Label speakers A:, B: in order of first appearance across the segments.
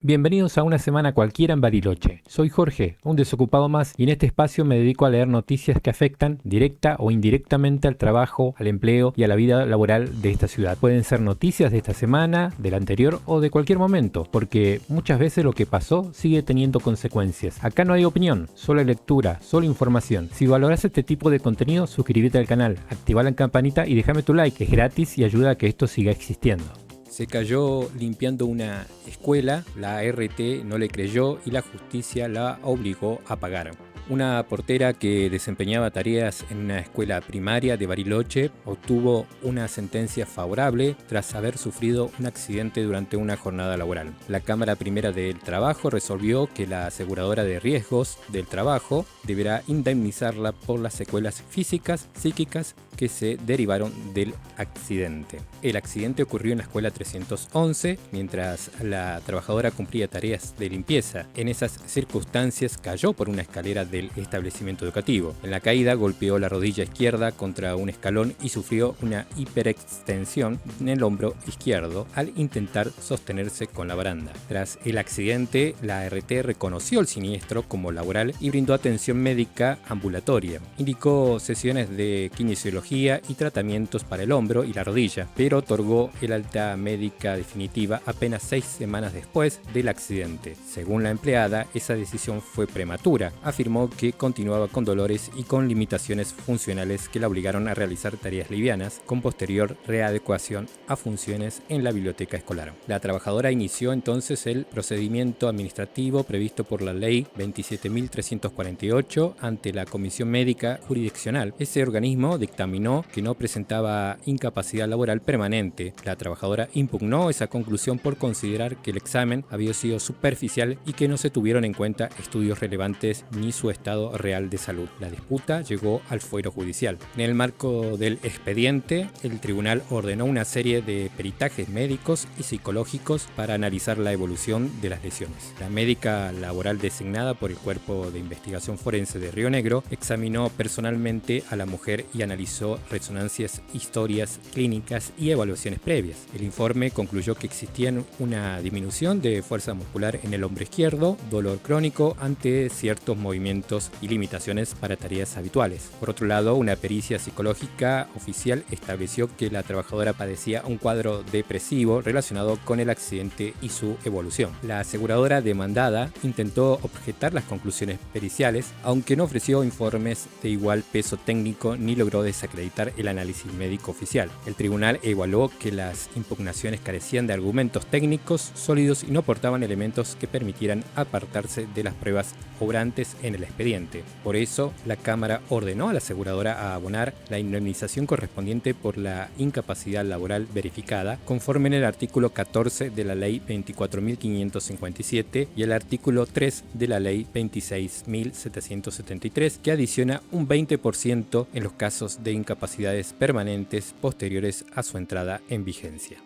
A: Bienvenidos a una semana cualquiera en Bariloche. Soy Jorge, un desocupado más, y en este espacio me dedico a leer noticias que afectan directa o indirectamente al trabajo, al empleo y a la vida laboral de esta ciudad. Pueden ser noticias de esta semana, del anterior o de cualquier momento, porque muchas veces lo que pasó sigue teniendo consecuencias. Acá no hay opinión, solo lectura, solo información. Si valoras este tipo de contenido, suscríbete al canal, activa la campanita y déjame tu like, es gratis y ayuda a que esto siga existiendo.
B: Se cayó limpiando una escuela, la ART no le creyó y la justicia la obligó a pagar. Una portera que desempeñaba tareas en una escuela primaria de Bariloche obtuvo una sentencia favorable tras haber sufrido un accidente durante una jornada laboral. La Cámara Primera del Trabajo resolvió que la aseguradora de riesgos del trabajo deberá indemnizarla por las secuelas físicas, psíquicas que se derivaron del accidente. El accidente ocurrió en la escuela 311 mientras la trabajadora cumplía tareas de limpieza. En esas circunstancias cayó por una escalera del establecimiento educativo. En la caída golpeó la rodilla izquierda contra un escalón y sufrió una hiperextensión en el hombro izquierdo al intentar sostenerse con la baranda. Tras el accidente, la ART reconoció el siniestro como laboral y brindó atención médica ambulatoria. Indicó sesiones de kinesiología y tratamientos para el hombro y la rodilla, pero otorgó el alta médica definitiva apenas 6 semanas después del accidente. Según la empleada, esa decisión fue prematura. Afirmó que continuaba con dolores y con limitaciones funcionales que la obligaron a realizar tareas livianas, con posterior readecuación a funciones en la biblioteca escolar. La trabajadora inició entonces el procedimiento administrativo previsto por la Ley 27.348 ante la Comisión Médica Jurisdiccional. Ese organismo dictaminó que no presentaba incapacidad laboral permanente. La trabajadora impugnó esa conclusión por considerar que el examen había sido superficial y que no se tuvieron en cuenta estudios relevantes ni su estado real de salud. La disputa llegó al fuero judicial. En el marco del expediente, el tribunal ordenó una serie de peritajes médicos y psicológicos para analizar la evolución de las lesiones. La médica laboral designada por el Cuerpo de Investigación Forense de Río Negro examinó personalmente a la mujer y analizó resonancias, historias clínicas y evaluaciones previas. El informe concluyó que existía una disminución de fuerza muscular en el hombro izquierdo, dolor crónico ante ciertos movimientos y limitaciones para tareas habituales. Por otro lado, una pericia psicológica oficial estableció que la trabajadora padecía un cuadro depresivo relacionado con el accidente y su evolución. La aseguradora demandada intentó objetar las conclusiones periciales, aunque no ofreció informes de igual peso técnico ni logró desacreditar el análisis médico oficial. El tribunal evaluó que las impugnaciones carecían de argumentos técnicos sólidos y no aportaban elementos que permitieran apartarse de las pruebas obrantes en el expediente. Por eso, la Cámara ordenó a la aseguradora a abonar la indemnización correspondiente por la incapacidad laboral verificada, conforme en el artículo 14 de la Ley 24.557 y el artículo 3 de la Ley 26.773, que adiciona un 20% en los casos de incapacidades permanentes posteriores a su entrada en vigencia.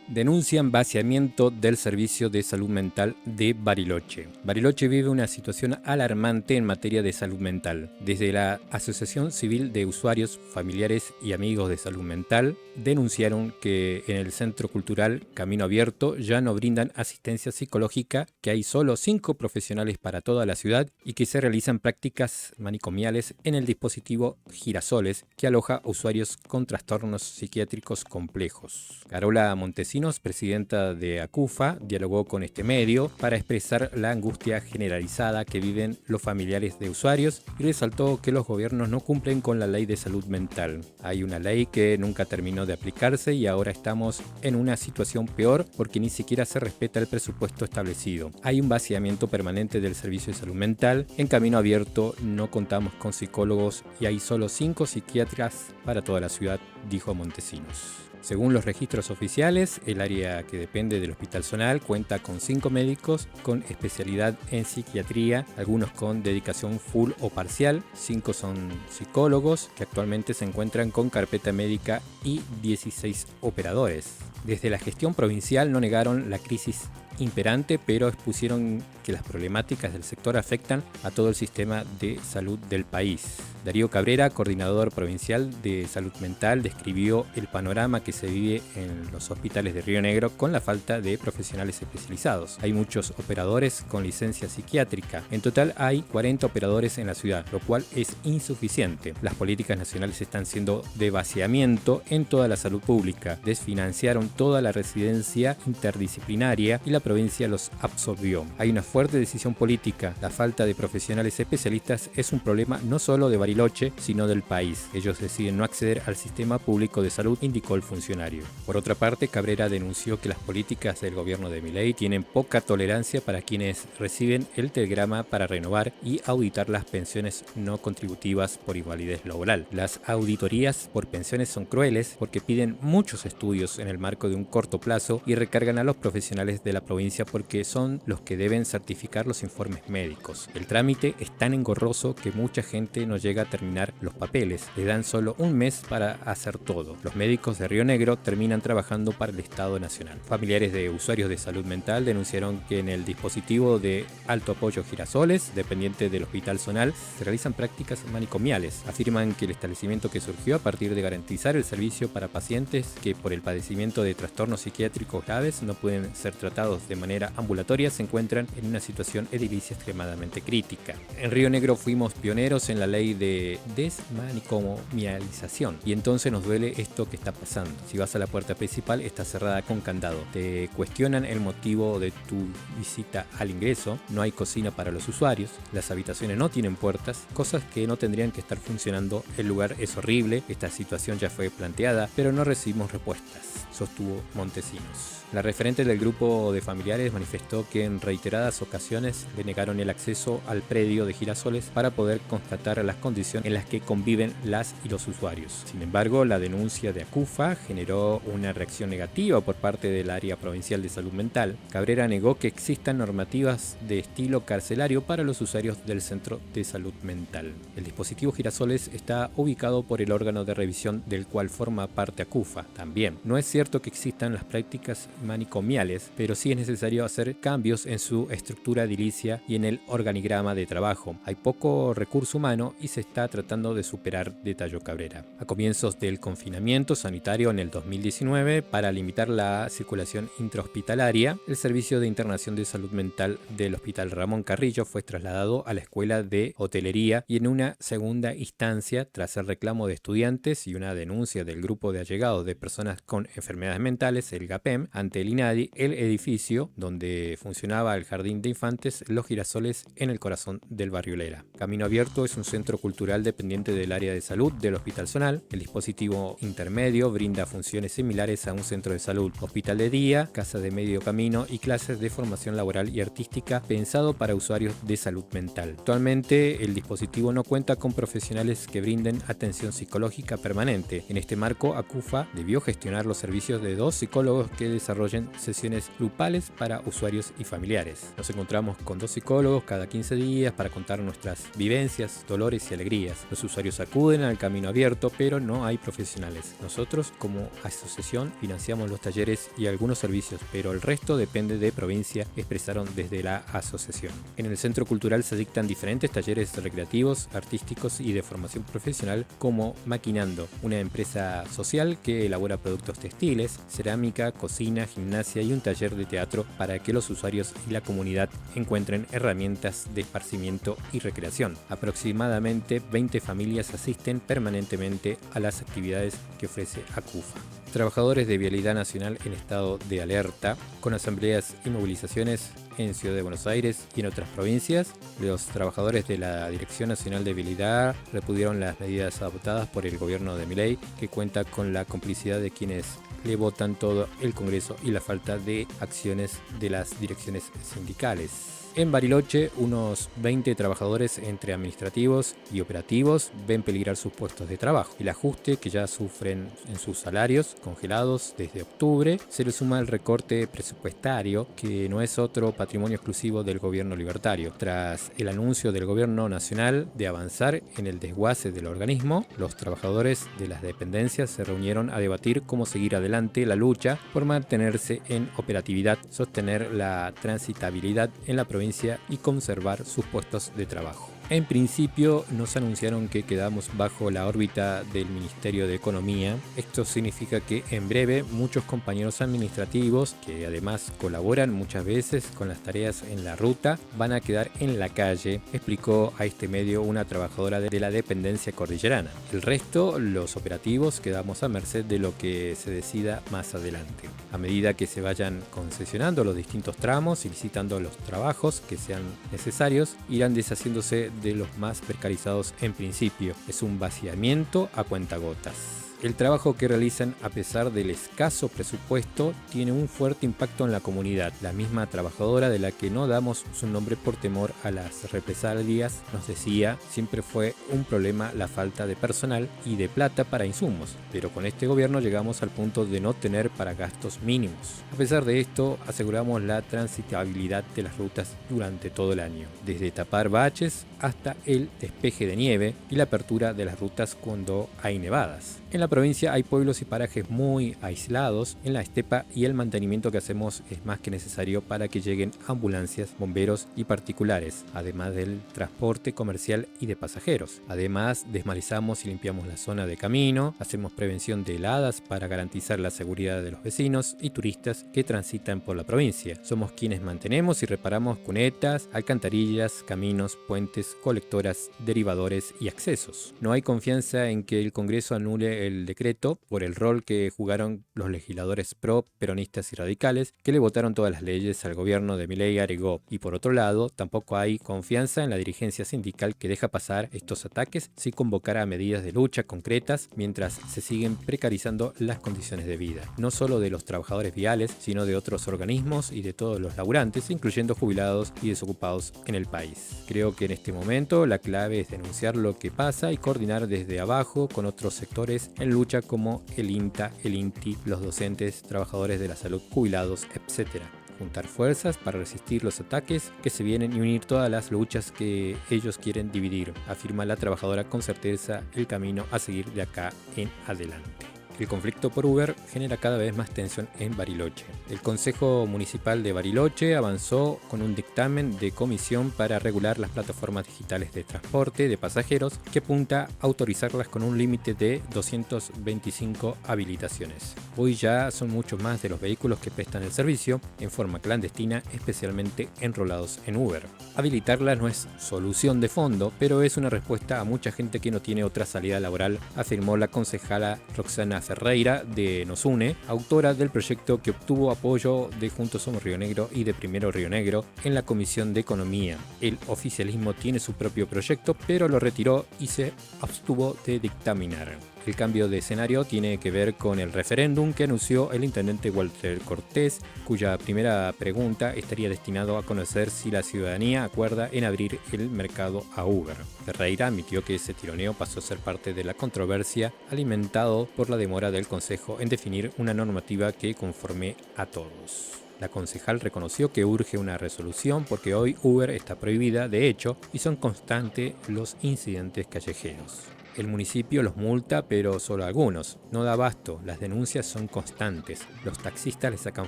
B: Denuncian vaciamiento del servicio de salud mental de Bariloche. Bariloche vive una situación alarmante en materia de salud mental. Desde la Asociación Civil de Usuarios, Familiares y Amigos de Salud Mental denunciaron que en el Centro Cultural Camino Abierto ya no brindan asistencia psicológica, que hay solo 5 profesionales para toda la ciudad y que se realizan prácticas manicomiales en el dispositivo Girasoles, que aloja usuarios con trastornos psiquiátricos complejos. Carola Montesinos, presidenta de ACUFA, dialogó con este medio para expresar la angustia generalizada que viven los familiares de usuarios y resaltó que los gobiernos no cumplen con la ley de salud mental. Hay una ley que nunca terminó de aplicarse y ahora estamos en una situación peor porque ni siquiera se respeta el presupuesto establecido. Hay un vaciamiento permanente del servicio de salud mental. En Camino Abierto no contamos con psicólogos y hay solo 5 psiquiatras para toda la ciudad, dijo Montesinos. Según los registros oficiales, el área que depende del Hospital Zonal cuenta con 5 médicos con especialidad en psiquiatría, algunos con dedicación full o parcial, 5 son psicólogos que actualmente se encuentran con carpeta médica y 16 operadores. Desde la gestión provincial no negaron la crisis imperante, pero expusieron que las problemáticas del sector afectan a todo el sistema de salud del país. Darío Cabrera, coordinador provincial de salud mental, describió el panorama que se vive en los hospitales de Río Negro con la falta de profesionales especializados. Hay muchos operadores con licencia psiquiátrica. En total hay 40 operadores en la ciudad, lo cual es insuficiente. Las políticas nacionales están siendo de vaciamiento en toda la salud pública. Desfinanciaron toda la residencia interdisciplinaria y la provincia los absorbió. Hay una fuerte decisión política. La falta de profesionales especialistas es un problema no solo de Bariloche, sino del país. Ellos deciden no acceder al sistema público de salud, indicó el funcionario. Por otra parte, Cabrera denunció que las políticas del gobierno de Milei tienen poca tolerancia para quienes reciben el telegrama para renovar y auditar las pensiones no contributivas por invalidez laboral. Las auditorías por pensiones son crueles porque piden muchos estudios en el marco de un corto plazo y recargan a los profesionales de la provincia porque son los que deben certificar los informes médicos. El trámite es tan engorroso que mucha gente no llega a terminar los papeles. Le dan solo un mes para hacer todo. Los médicos de Río Negro terminan trabajando para el Estado Nacional. Familiares de usuarios de salud mental denunciaron que en el dispositivo de Alto Apoyo Girasoles, dependiente del Hospital Zonal, se realizan prácticas manicomiales. Afirman que el establecimiento que surgió a partir de garantizar el servicio para pacientes que por el padecimiento de trastornos psiquiátricos graves no pueden ser tratados de manera ambulatoria se encuentran en una situación edilicia extremadamente crítica. En Río Negro fuimos pioneros en la ley de desmanicomialización y entonces nos duele esto que está pasando. Si vas a la puerta principal está cerrada con candado. Te cuestionan el motivo de tu visita al ingreso, no hay cocina para los usuarios, las habitaciones no tienen puertas, cosas que no tendrían que estar funcionando. El lugar es horrible, esta situación ya fue planteada, pero no recibimos respuestas, sostuvo Montesinos. La referente del grupo de familiares manifestó que en reiteradas ocasiones le negaron el acceso al predio de Girasoles para poder constatar las condiciones en las que conviven las y los usuarios. Sin embargo, la denuncia de ACUFA generó una reacción negativa por parte del área provincial de salud mental. Cabrera negó que existan normativas de estilo carcelario para los usuarios del centro de salud mental. El dispositivo Girasoles está ubicado por el órgano de revisión del cual forma parte ACUFA. También, no es cierto que existan las prácticas manicomiales, pero sí es necesario hacer cambios en su estructura edilicia y en el organigrama de trabajo. Hay poco recurso humano y se está tratando de superar, detalló Cabrera. A comienzos del confinamiento sanitario en el 2019, para limitar la circulación intrahospitalaria, el Servicio de Internación de Salud Mental del Hospital Ramón Carrillo fue trasladado a la Escuela de Hotelería y en una segunda instancia, tras el reclamo de estudiantes y una denuncia del grupo de allegados de personas con enfermedades mentales, el GAPEM, ante el INADI, el edificio donde funcionaba el Jardín de Infantes Los Girasoles en el corazón del barrio Lera. Camino Abierto es un centro cultural dependiente del área de salud del Hospital Zonal. El dispositivo intermedio brinda funciones similares a un centro de salud, hospital de día, casa de medio camino y clases de formación laboral y artística pensado para usuarios de salud mental. Actualmente el dispositivo no cuenta con profesionales que brinden atención psicológica permanente. En este marco, ACUFA debió gestionar los servicios de 2 psicólogos que desarrollen sesiones grupales para usuarios y familiares. Nos encontramos con 2 psicólogos cada 15 días para contar nuestras vivencias, dolores y alegrías. Los usuarios acuden al Camino Abierto, pero no hay profesionales. Nosotros, como asociación, financiamos los talleres y algunos servicios, pero el resto depende de provincia, expresaron desde la asociación. En el Centro Cultural se dictan diferentes talleres recreativos, artísticos y de formación profesional, como Maquinando, una empresa social que elabora productos textiles, cerámica, cocina, gimnasia y un taller de teatro para que los usuarios y la comunidad encuentren herramientas de esparcimiento y recreación. Aproximadamente 20 familias asisten permanentemente a las actividades que ofrece ACUFA. Trabajadores de Vialidad Nacional en estado de alerta, con asambleas y movilizaciones en Ciudad de Buenos Aires y en otras provincias. Los trabajadores de la Dirección Nacional de Vialidad repudiaron las medidas adoptadas por el gobierno de Milei, que cuenta con la complicidad de quienes le votan todo el Congreso y la falta de acciones de las direcciones sindicales. En Bariloche, unos 20 trabajadores entre administrativos y operativos ven peligrar sus puestos de trabajo. El ajuste que ya sufren en sus salarios, congelados desde octubre, se le suma el recorte presupuestario, que no es otro patrimonio exclusivo del gobierno libertario. Tras el anuncio del gobierno nacional de avanzar en el desguace del organismo, los trabajadores de las dependencias se reunieron a debatir cómo seguir adelante adelante la lucha por mantenerse en operatividad, sostener la transitabilidad en la provincia y conservar sus puestos de trabajo. En principio nos anunciaron que quedamos bajo la órbita del Ministerio de Economía. Esto significa que en breve muchos compañeros administrativos, que además colaboran muchas veces con las tareas en la ruta, van a quedar en la calle, explicó a este medio una trabajadora de la dependencia cordillerana. El resto, los operativos, quedamos a merced de lo que se decida más adelante. A medida que se vayan concesionando los distintos tramos y licitando los trabajos que sean necesarios, irán deshaciéndose de los más precarizados en principio. Es un vaciamiento a cuentagotas. El trabajo que realizan a pesar del escaso presupuesto tiene un fuerte impacto en la comunidad. La misma trabajadora, de la que no damos su nombre por temor a las represalias, nos decía: siempre fue un problema la falta de personal y de plata para insumos, pero con este gobierno llegamos al punto de no tener para gastos mínimos. A pesar de esto, aseguramos la transitabilidad de las rutas durante todo el año, desde tapar baches hasta el despeje de nieve y la apertura de las rutas cuando hay nevadas. En la provincia hay pueblos y parajes muy aislados en la estepa y el mantenimiento que hacemos es más que necesario para que lleguen ambulancias, bomberos y particulares, además del transporte comercial y de pasajeros. Además, desmalizamos y limpiamos la zona de camino, hacemos prevención de heladas para garantizar la seguridad de los vecinos y turistas que transitan por la provincia. Somos quienes mantenemos y reparamos cunetas, alcantarillas, caminos, puentes, colectoras, derivadores y accesos. No hay confianza en que el Congreso anule el decreto por el rol que jugaron los legisladores peronistas y radicales que le votaron todas las leyes al gobierno de Milei, agregó. Y por otro lado, tampoco hay confianza en la dirigencia sindical que deja pasar estos ataques sin convocar a medidas de lucha concretas mientras se siguen precarizando las condiciones de vida, no solo de los trabajadores viales, sino de otros organismos y de todos los laburantes, incluyendo jubilados y desocupados en el país. Creo que en este momento la clave es denunciar lo que pasa y coordinar desde abajo con otros sectores en lucha como el INTA, el INTI, los docentes, trabajadores de la salud, jubilados, etc. Juntar fuerzas para resistir los ataques que se vienen y unir todas las luchas que ellos quieren dividir, afirma la trabajadora con certeza el camino a seguir de acá en adelante. El conflicto por Uber genera cada vez más tensión en Bariloche. El Consejo Municipal de Bariloche avanzó con un dictamen de comisión para regular las plataformas digitales de transporte de pasajeros que apunta a autorizarlas con un límite de 225 habilitaciones. Hoy ya son muchos más de los vehículos que prestan el servicio en forma clandestina, especialmente enrolados en Uber. Habilitarlas no es solución de fondo, pero es una respuesta a mucha gente que no tiene otra salida laboral, afirmó la concejala Roxana Ferreira de Nos Une, autora del proyecto que obtuvo apoyo de Juntos Somos Río Negro y de Primero Río Negro en la Comisión de Economía. El oficialismo tiene su propio proyecto, pero lo retiró y se abstuvo de dictaminar. El cambio de escenario tiene que ver con el referéndum que anunció el intendente Walter Cortés, cuya primera pregunta estaría destinado a conocer si la ciudadanía acuerda en abrir el mercado a Uber. Ferreira admitió que ese tironeo pasó a ser parte de la controversia, alimentado por la demora del Consejo en definir una normativa que conforme a todos. La concejal reconoció que urge una resolución porque hoy Uber está prohibida de hecho y son constantes los incidentes callejeros. El municipio los multa, pero solo algunos. No da abasto, las denuncias son constantes. Los taxistas les sacan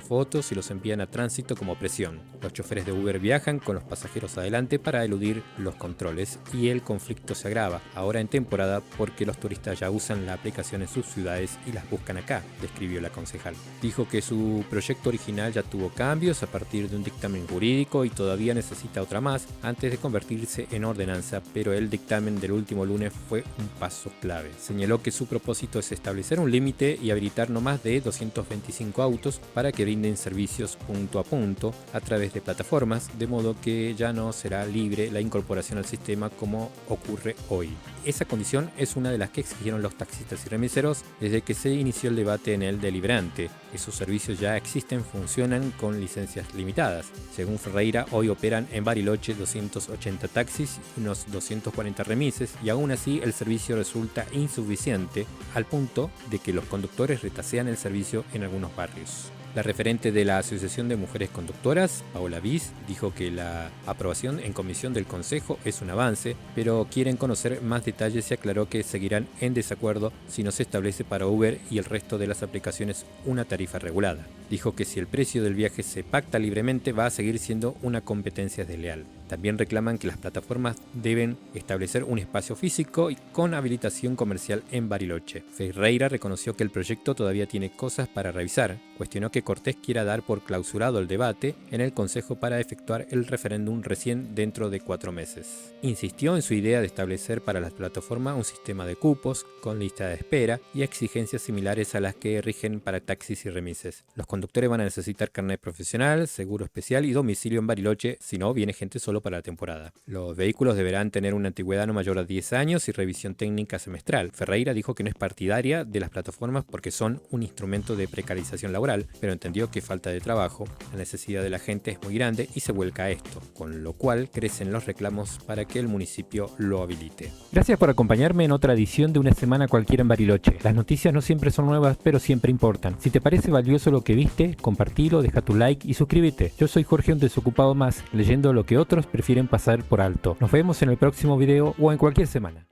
B: fotos y los envían a tránsito como presión. Los choferes de Uber viajan con los pasajeros adelante para eludir los controles y el conflicto se agrava, ahora en temporada porque los turistas ya usan la aplicación en sus ciudades y las buscan acá, describió la concejal. Dijo que su proyecto original ya tuvo cambios a partir de un dictamen jurídico y todavía necesita otra más antes de convertirse en ordenanza, pero el dictamen del último lunes fue un paso clave. Señaló que su propósito es establecer un límite y habilitar no más de 225 autos para que brinden servicios punto a punto a través de plataformas, de modo que ya no será libre la incorporación al sistema como ocurre hoy. Esa condición es una de las que exigieron los taxistas y remiseros desde que se inició el debate en el deliberante. Esos servicios ya existen, funcionan con licencias limitadas. Según Ferreira, hoy operan en Bariloche 280 taxis y unos 240 remises y aún así el servicio resulta insuficiente al punto de que los conductores retasean el servicio en algunos barrios. La referente de la Asociación de Mujeres Conductoras, Paola Bis, dijo que la aprobación en comisión del Consejo es un avance, pero quieren conocer más detalles y aclaró que seguirán en desacuerdo si no se establece para Uber y el resto de las aplicaciones una tarifa regulada. Dijo que si el precio del viaje se pacta libremente va a seguir siendo una competencia desleal. También reclaman que las plataformas deben establecer un espacio físico y con habilitación comercial en Bariloche. Ferreira reconoció que el proyecto todavía tiene cosas para revisar. Cuestionó que Cortés quiera dar por clausurado el debate en el Consejo para efectuar el referéndum recién dentro de 4 meses. Insistió en su idea de establecer para las plataformas un sistema de cupos con lista de espera y exigencias similares a las que rigen para taxis y remises. Los conductores van a necesitar carnet profesional, seguro especial y domicilio en Bariloche, si no, viene gente solo para la temporada. Los vehículos deberán tener una antigüedad no mayor a 10 años y revisión técnica semestral. Ferreira dijo que no es partidaria de las plataformas porque son un instrumento de precarización laboral, pero entendió que falta de trabajo, la necesidad de la gente es muy grande y se vuelca a esto, con lo cual crecen los reclamos para que el municipio lo habilite.
A: Gracias por acompañarme en otra edición de Una Semana Cualquiera en Bariloche. Las noticias no siempre son nuevas, pero siempre importan. Si te parece valioso lo que viste, compartilo, deja tu like y suscríbete. Yo soy Jorge, un desocupado más, leyendo lo que otros prefieren pasar por alto. Nos vemos en el próximo video o en cualquier semana.